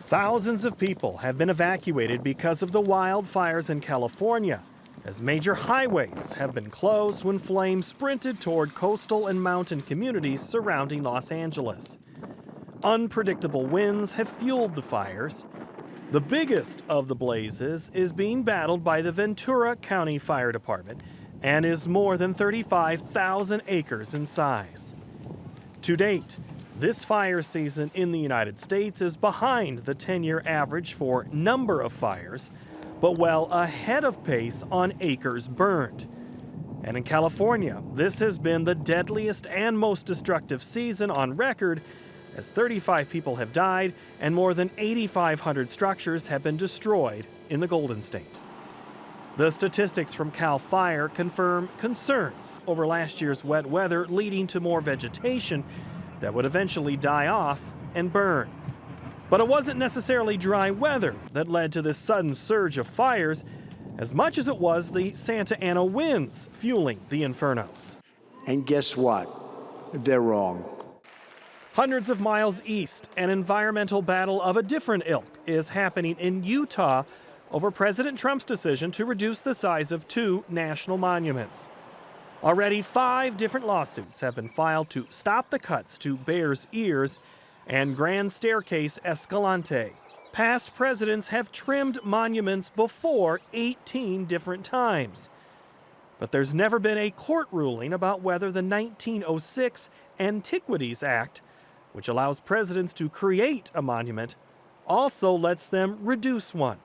Thousands of people have been evacuated because of the wildfires in California, as major highways have been closed when flames sprinted toward coastal and mountain communities surrounding Los Angeles. Unpredictable winds have fueled the fires. The biggest of the blazes is being battled by the Ventura County Fire Department and is more than 35,000 acres in size. To date, this fire season in the United States is behind the 10-year average for number of fires, but well ahead of pace on acres burned. And in California, this has been the deadliest and most destructive season on record, as 35 people have died and more than 8,500 structures have been destroyed in the Golden State. The statistics from CAL FIRE confirm concerns over last year's wet weather leading to more vegetation that would eventually die off and burn. But it wasn't necessarily dry weather that led to this sudden surge of fires, as much as it was the Santa Ana winds fueling the infernos. And guess what? They're wrong. Hundreds of miles east, an environmental battle of a different ilk is happening in Utah over President Trump's decision to reduce the size of 2 national monuments. Already 5 different lawsuits have been filed to stop the cuts to Bears Ears and Grand Staircase Escalante. Past presidents have trimmed monuments before 18 different times. But there's never been a court ruling about whether the 1906 Antiquities Act, which allows presidents to create a monument, also lets them reduce one.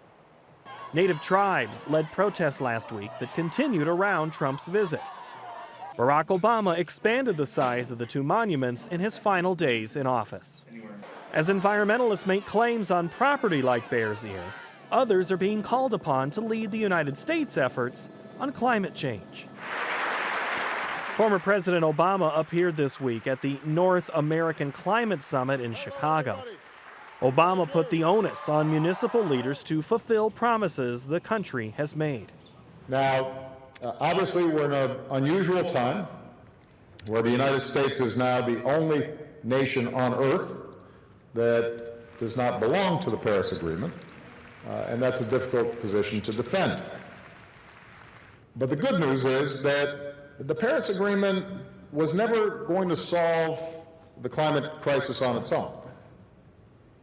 Native tribes led protests last week that continued around Trump's visit. Barack Obama expanded the size of the 2 monuments in his final days in office. As environmentalists make claims on property like Bears Ears, others are being called upon to lead the United States' efforts on climate change. Former President Obama appeared this week at the North American Climate Summit in Chicago. Obama put the onus on municipal leaders to fulfill promises the country has made. Now, obviously, we're in an unusual time where the United States is now the only nation on earth that does not belong to the Paris Agreement, and that's a difficult position to defend. But the good news is that the Paris Agreement was never going to solve the climate crisis on its own.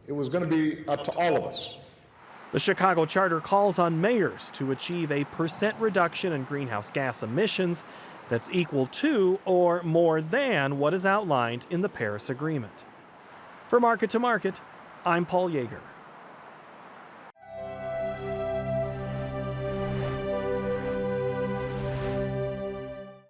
It was going to be up to all of us. The Chicago Charter calls on mayors to achieve a % reduction in greenhouse gas emissions that's equal to or more than what is outlined in the Paris Agreement. For Market to Market, I'm Paul Yeager.